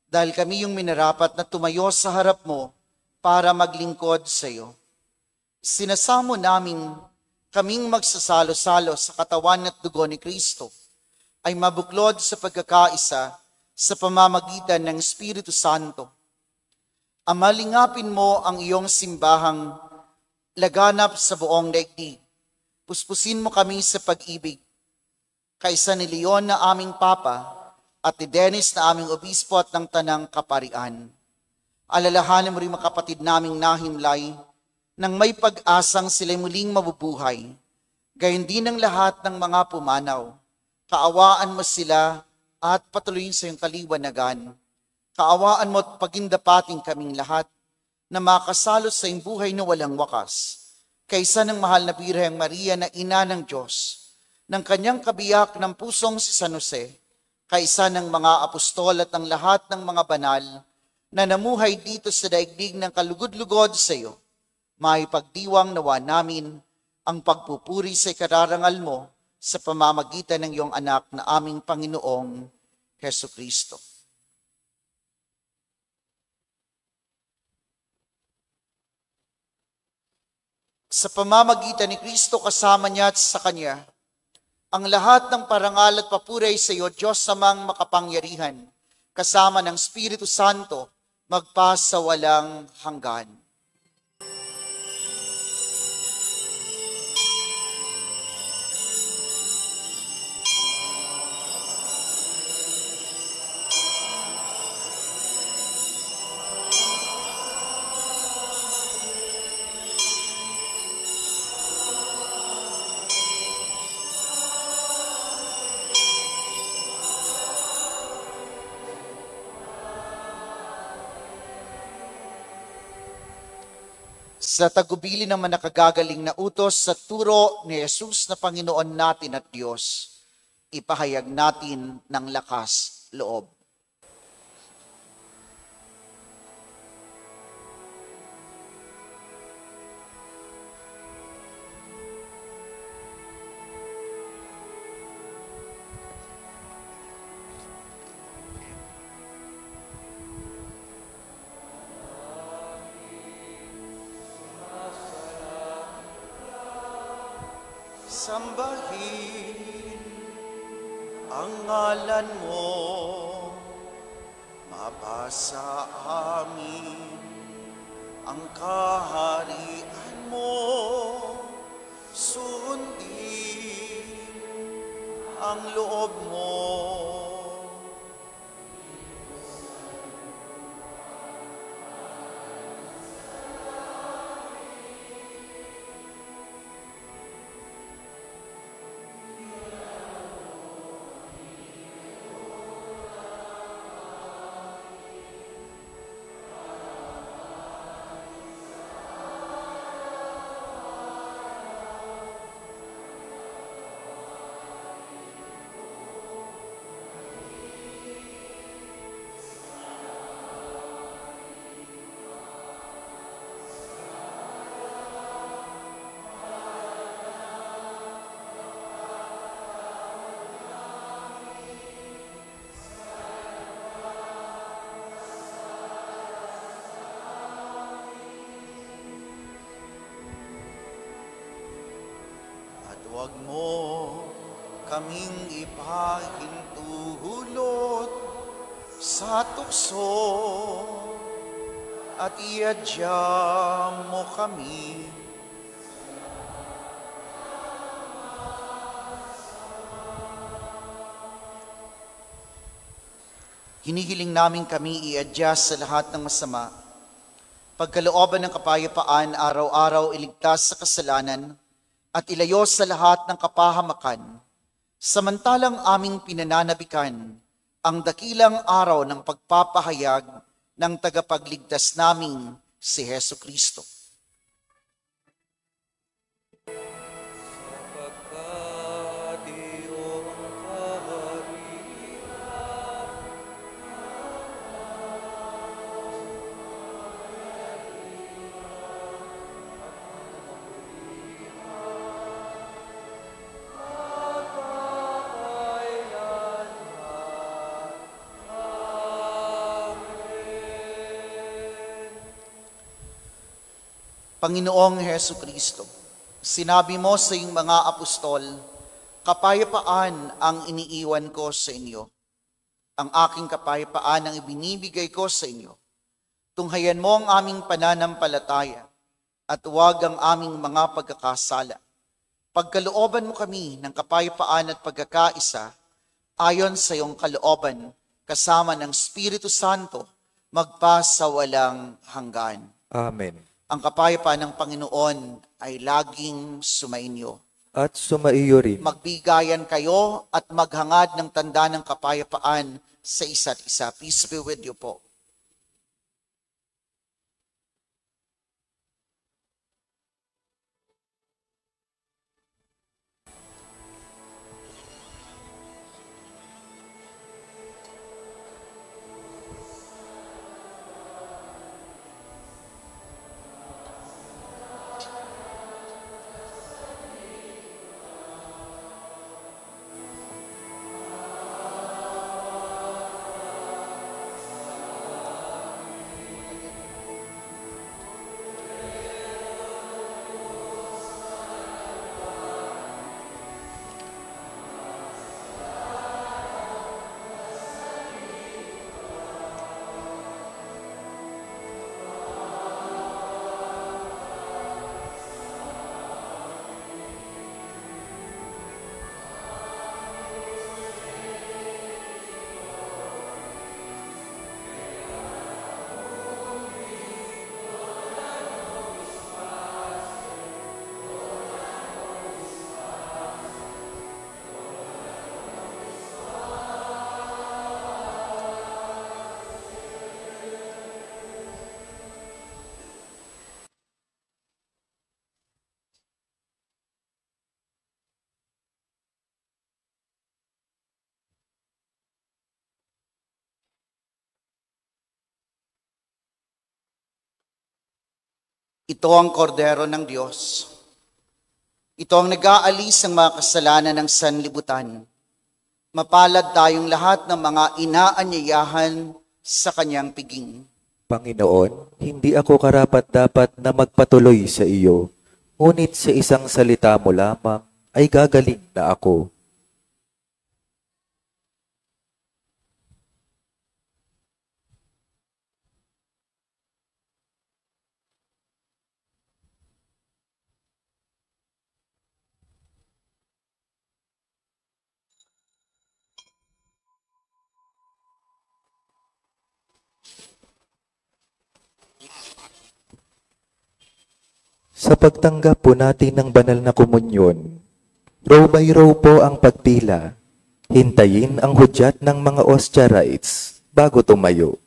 dahil kami yung minarapat na tumayo sa harap mo para maglingkod sa iyo. Sinasamo namin kaming magsasalo-salo sa katawan at dugo ni Kristo ay mabuklod sa pagkakaisa sa pamamagitan ng Espiritu Santo. Ama, lingapin mo ang iyong simbahang laganap sa buong daigdig. Puspusin mo kami sa pag-ibig. Kaisa ni Leon na aming Papa at ni Dennis na aming Obispo at ng Tanang Kaparian. Alalahanin mo rin mga kapatid naming nahimlay nang may pag-asang sila'y muling mabubuhay. Gayon din ang lahat ng mga pumanaw. Kaawaan mo sila at patuloyin sa iyong kaliwanagan. Kaawaan mo at pagindapating kaming lahat na makasalo sa iyong buhay na walang wakas. Kaysa ng mahal na Birheng Maria na ina ng Diyos, ng kanyang kabiyak ng pusong si San Jose, kaysa ng mga apostol at ng lahat ng mga banal na namuhay dito sa daigdig ng kalugod-lugod sa iyo, maipagdiwang nawa namin ang pagpupuri sa ikararangal mo sa pamamagitan ng iyong anak na aming Panginoong Heso Kristo. Sa pamamagitan ni Kristo kasama niya at sa Kanya, ang lahat ng parangal at papuri sa iyo, Diyos Amang makapangyarihan, kasama ng Espiritu Santo, magpasa walang hanggan. Sa tagubili ng manakagagaling na utos sa turo ni Jesus na Panginoon natin at Diyos, ipahayag natin ng lakas loob. Sambahin ang ngalan mo, mapasa amin ang kaharian mo, sundin ang loob mo. Huwag mo kaming ipahintulot sa tukso at iadya mo kami hinihiling namin kami i-adjust sa lahat ng masama. Pagkalooban ng kapayapaan, araw-araw iligtas sa kasalanan at ilayo sa lahat ng kapahamakan. Samantalang aming pinananabikan ang dakilang araw ng pagpapahayag ng tagapagligtas naming si Hesu Kristo. Sapagkat iyong kaharian Panginoong Hesu Kristo, sinabi mo sa iyong mga apostol, kapayapaan ang iniiwan ko sa inyo. Ang aking kapayapaan ang ibinibigay ko sa inyo. Tunghayan mo ang aming pananampalataya at huwag ang aming mga pagkakasala. Pagkalooban mo kami ng kapayapaan at pagkakaisa, ayon sa iyong kalooban, kasama ng Espiritu Santo, magpa sa walang hanggan. Amen. Ang kapayapaan ng Panginoon ay laging sumainyo. At sumaiyo rin. Magbigayan kayo at maghangad ng tanda ng kapayapaan sa isa't isa. Peace be with you po. Ito ang kordero ng Diyos. Ito ang nag-aalis ng mga kasalanan ng sanlibutan. Mapalad tayong lahat ng mga inaanyayahan sa kanyang piging. Panginoon, hindi ako karapat-dapat na magpatuloy sa iyo, ngunit sa isang salita mo lamang ay gagaling na ako. Sa pagtanggap po natin ng banal na komunyon, row by row po ang pagpila. Hintayin ang hudyat ng mga ostya rites bago tumayo.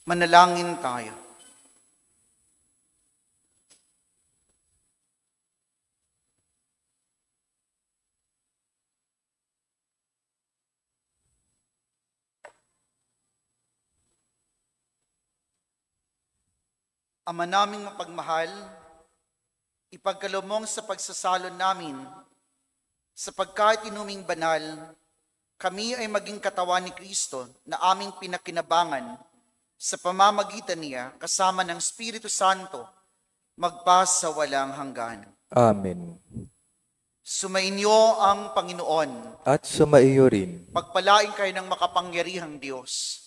Manalangin tayo. Ama naming mapagmahal, ipagkaloob sa pagsasalon namin, sapagkat inuming banal, kami ay maging katawan ni Kristo na aming pinakinabangan sa pamamagitan niya kasama ng Espiritu Santo, magpas sa walang hanggan. Amen. Sumainyo ang Panginoon. At sumaiyo rin. Pagpalain kayo ng makapangyarihang Diyos,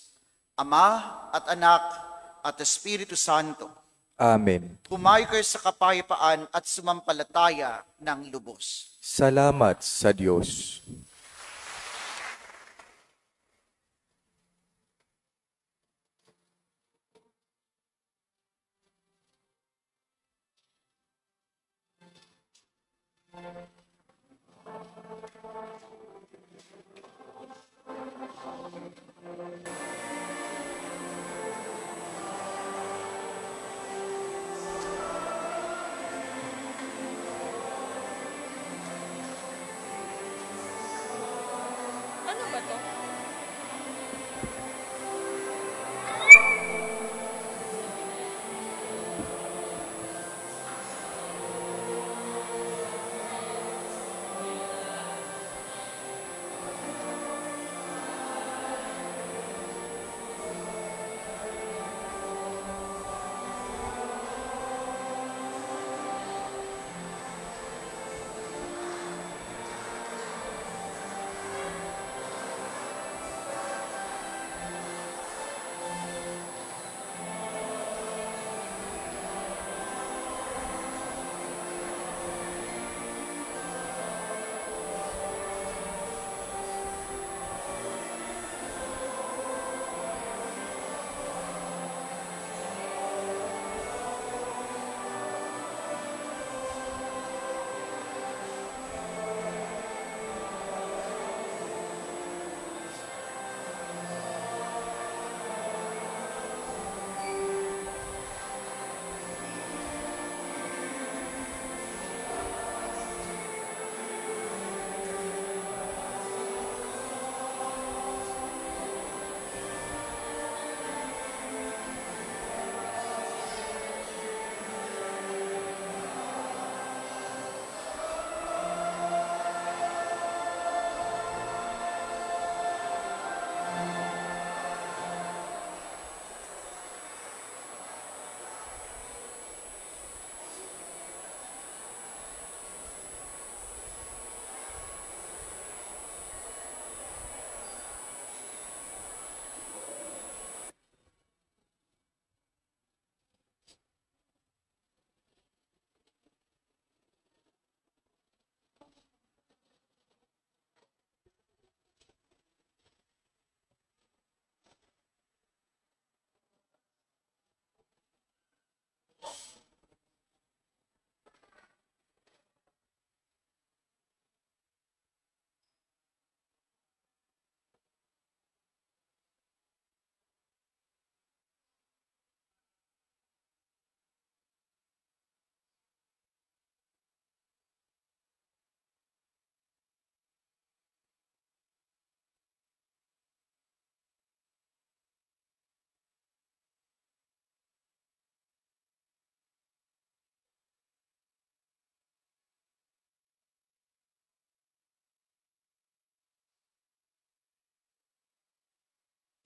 Ama at Anak at Espiritu Santo. Amen. Pumayo kayo sa kapayapaan at sumampalataya ng lubos. Salamat sa Diyos. Ano ba to?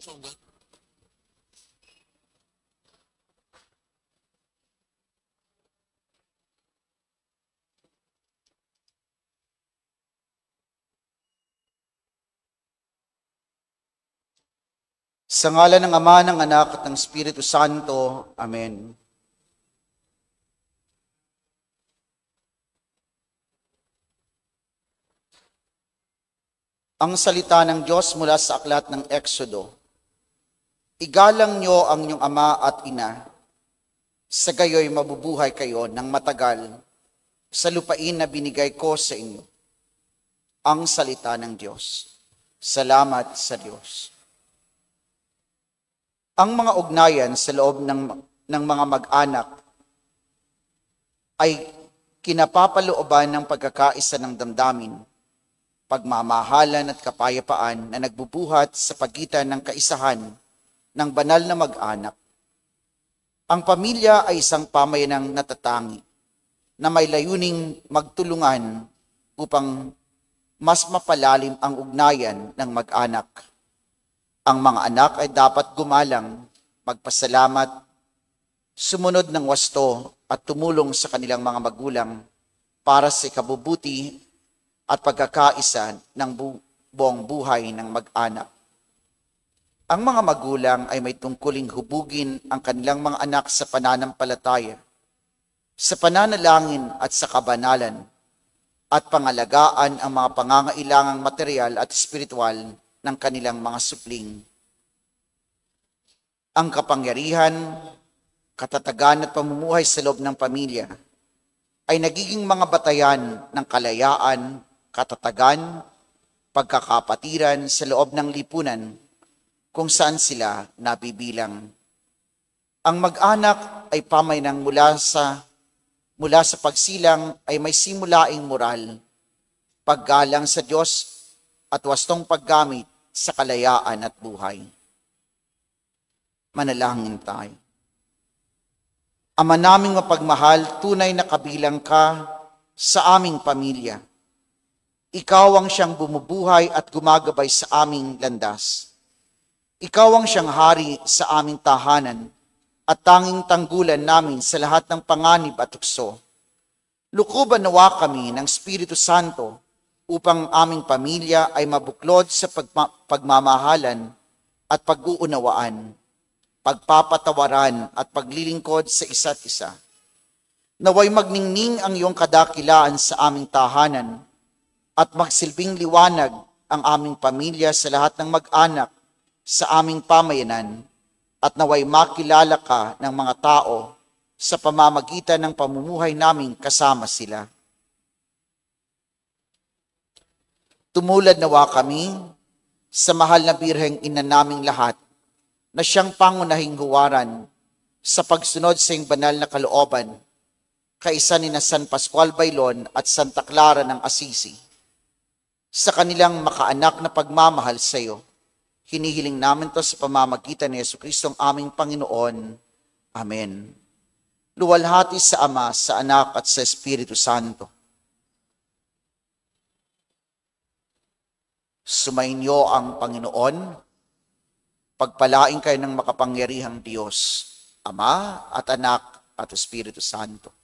Sa ngalan ng Ama, ng Anak at ng Espiritu Santo. Amen. Ang salita ng Diyos mula sa aklat ng Exodo. Igalang niyo ang inyong ama at ina, sa gayoy mabubuhay kayo ng matagal sa lupain na binigay ko sa inyo. Ang salita ng Diyos. Salamat sa Diyos. Ang mga ugnayan sa loob ng mga mag-anak ay kinapapalooban ng pagkakaisa ng damdamin, pagmamahalan at kapayapaan na nagbubuhat sa pagitan ng kaisahan ng banal na mag-anak. Ang pamilya ay isang pamayanang natatangi na may layuning magtulungan upang mas mapalalim ang ugnayan ng mag-anak. Ang mga anak ay dapat gumalang, magpasalamat, sumunod ng wasto at tumulong sa kanilang mga magulang para sa ikabubuti at pagkakaisa ng buong buhay ng mag-anak. Ang mga magulang ay may tungkuling hubugin ang kanilang mga anak sa pananampalataya, sa pananalangin at sa kabanalan, at pangalagaan ang mga pangangailangang material at espiritual ng kanilang mga supling. Ang kapangyarihan, katatagan at pamumuhay sa loob ng pamilya ay nagiging mga batayan ng kalayaan, katatagan, pagkakapatiran sa loob ng lipunan kung saan sila nabibilang. Ang mag-anak ay pamayanang mula sa pagsilang ay may simulaing moral, paggalang sa Diyos at wastong paggamit sa kalayaan at buhay. Manalangin tayo. Ama naming mapagmahal, tunay na kabilang ka sa aming pamilya. Ikaw ang siyang bumubuhay at gumagabay sa aming landas. Ikaw ang siyang hari sa aming tahanan at tanging tanggulan namin sa lahat ng panganib at tukso. Lukuban nawa kami ng Espiritu Santo upang aming pamilya ay mabuklod sa pagmamahalan at pag-uunawaan, pagpapatawaran at paglilingkod sa isa't isa. Naway magningning ang iyong kadakilaan sa aming tahanan at magsilbing liwanag ang aming pamilya sa lahat ng mag-anak sa aming pamayanan at naway makilala ka ng mga tao sa pamamagitan ng pamumuhay naming kasama sila. Tumulad nawa kami sa mahal na Birheng Ina naming lahat na siyang pangunahing huwaran sa pagsunod sa iyong banal na kalooban, kaisa ni na San Pascual Bailon at Santa Clara ng Assisi. Sa kanilang makaanak na pagmamahal sa iyo, hinihiling namin to sa pamamagitan ni Jesucristo ang aming Panginoon. Amen. Luwalhati sa Ama, sa Anak at sa Espiritu Santo. Sumainyo ang Panginoon. Pagpalain kayo ng makapangyarihang Diyos, Ama at Anak at Espiritu Santo.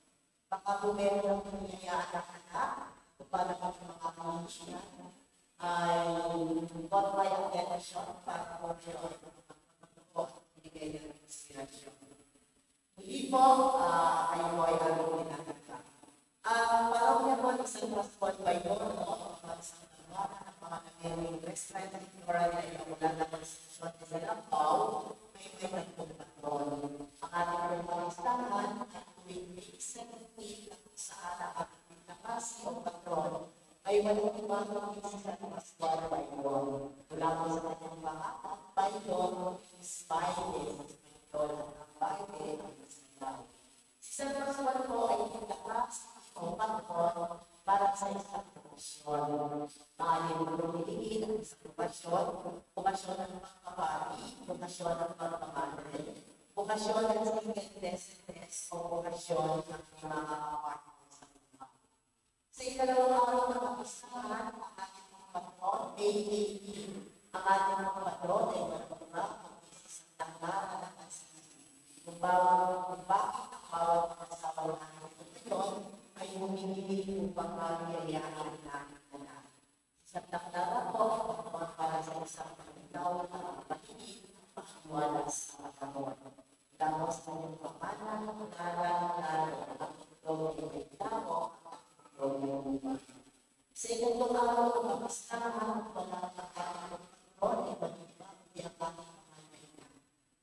Baka po meron ng nangyayaan kung paano kami mga pangungusyan ay not by attention para po meron po binigay ng inspirasyon. Muli po, kayo po ay aming pinagkakita. Parang niya po isang transport by yun o isang tama ng mga naging restaurant at moral na wala na konstitusyon sa Lampaw, may nagpapatron. Ang ating pagmamastahan at tuwing May 17 sa ating pinakasi o patron ay malumang ng isa ng Pascual by yun. Mula po sa kanyang mga by yun is by days. Ang Bible ang Israel. Si San Pascual po ay naglakas o patron para sa isang okasyon. Maaaring magpapiliin ang isang okasyon ng pagpapari, okasyon ng pagpapari, okasyon ng singletness, o okasyon ng mga kawarto sa mga. Sa ikalawang araw ng kapisahan, ang ating mga patron, AAP, ang ating mga patron ay magpapag mag-isip sa tanggaran at kung bakit ang bawat kasama natin ngayon ay humingili upang magyayari natin na. Sa takdara po, para sa isang pagkitaw na pakinig, pakiwala sa pagkakawal. Damos na yung pamanan, lalo, ang tulong yung tao, ang tulong yung sa ikalawang araw ng kapistahan, wala na parang ay pag-ibang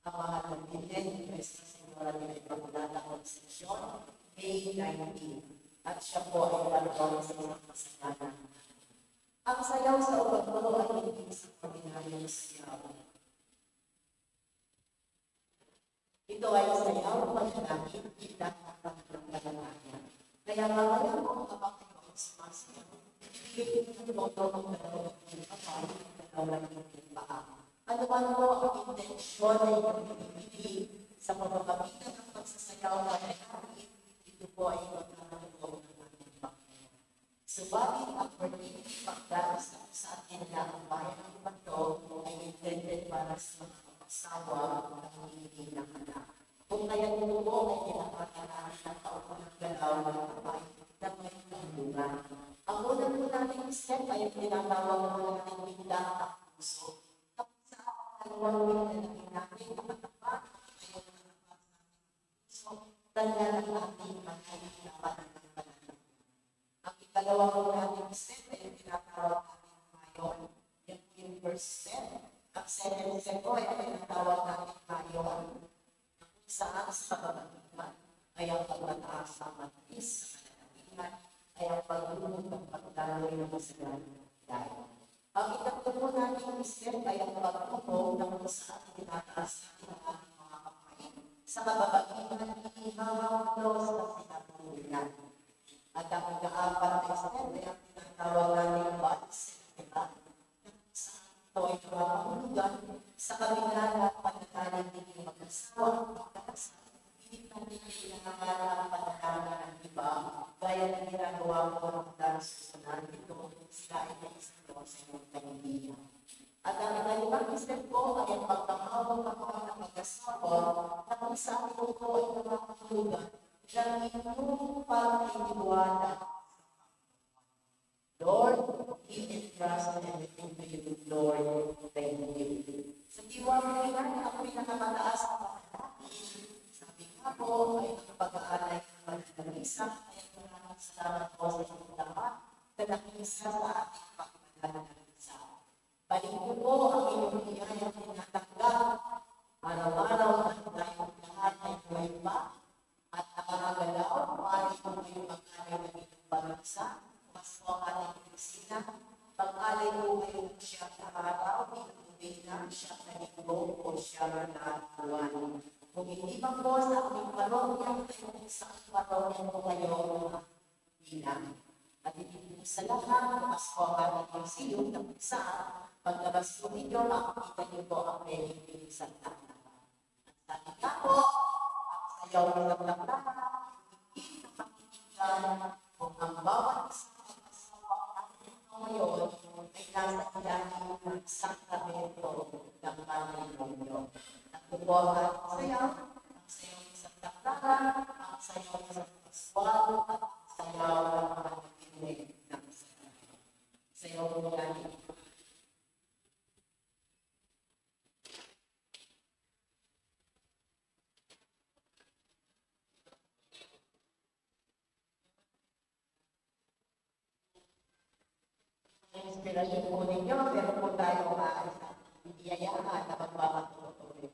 ang mga pagpilin ni Nuestra Señora de la Inmaculada Concepcion, May 19, at siya po ay palabang sa mga kasalanan. Ang sayaw sa ugat mo ay hindi sa ordinaryong sayaw. Ito ay sayaw pagdamit, kita at pagdamit. Kaya mamaya po ang kapag sumasayaw, hindi ito ang tulong na ng kapal, na ng paa. Ano man po ang intensyon ay pag-ibig sa pagpapamitan ng pagsasayaw na nangyari, ito po ay pagkakatulong ng ating Panginoon. Subalit ang pagiging pagdaras sa atin na ang bayan ng Bato ay intended para sa mga kapagsawa at hindi ng anak. Kung kaya nito po ay pinapatalaan ng kaupunang galaw ng kapay na may kahulungan. Ang unang po nating step ay pinatawag mo natin biglang at puso. Dalawang week na natin nakatapat ay so, tanda ng ating pagkain dapat ng pananaw. Ang ikalawang po natin step ay tinatawag natin ngayon yung first step. Ang second step po ay tinatawag natin ngayon saan sa kababatiman ay ang pagmataas sa matis sa kalalakihan ay ang paglulog ng pagdaloy ng masagal dahil. Ang itatlo po natin step ay ang pagtutong ng saan tinataas ng ating mga kamay sa kababatiman ihawang Diyos na sinapunan. At ang ika-apat na step ay ang tinatawag natin bodies saan ito ay nakakahulugan sa kabila at panatalang hindi mag-asawa at hindi natin kailangan ang panatalang ng iba gaya ng ginagawa ko ng dahil susunod ito sila ay naisip ko sa inyong kaibigan. At ang ikalibang step ko ay ang pagkamawang ako ng mag-asawa na kung saan ito ko ay nakakahulugan ng inyong pag-iwala. Lord, give and trust everything to you, Lord, thank you. Sa diwang naman, ako pinakamataas ang pagkakataon. Sabi nga po, ay pag-aalay ng pag-isa, ay maraming salamat po sa inyong lahat, na nakisa sa ating pagkakataon ng isa. Balik ko po ang inyong hiyayang tinatanggap, araw-araw at dahil lahat ay buhay pa, at nakakagalaw, maaari po kayong mag-alay ng inyong pag-isa, mas po ang ating Kristina, pag-alay po kayo siya na araw, hindi na siya na linggo o siya na buwan. Kung hindi pa po sa aming parokya, kung saan parokya po kayo bilang. At hindi po sa lahat, mas po ang ating konsilyo na kung saan, pagkabas po ninyo, makikita niyo po ang pwedeng sa tanda. At sa ika po, ang sayaw ng naglaklaran, hindi na pakikinggan kung ang bawat isa ngayon ay nasa ilalim ng sakramento ng matrimonyo. Nagbubuha ang sayaw sa takdakan, ang sayaw sa paswal, at ang sayaw ng mga nakikinig ng sayaw ng langit. Inspirasyon po ninyo, pero po tayo iyayaan na magpapatuloy.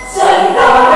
Santa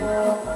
po.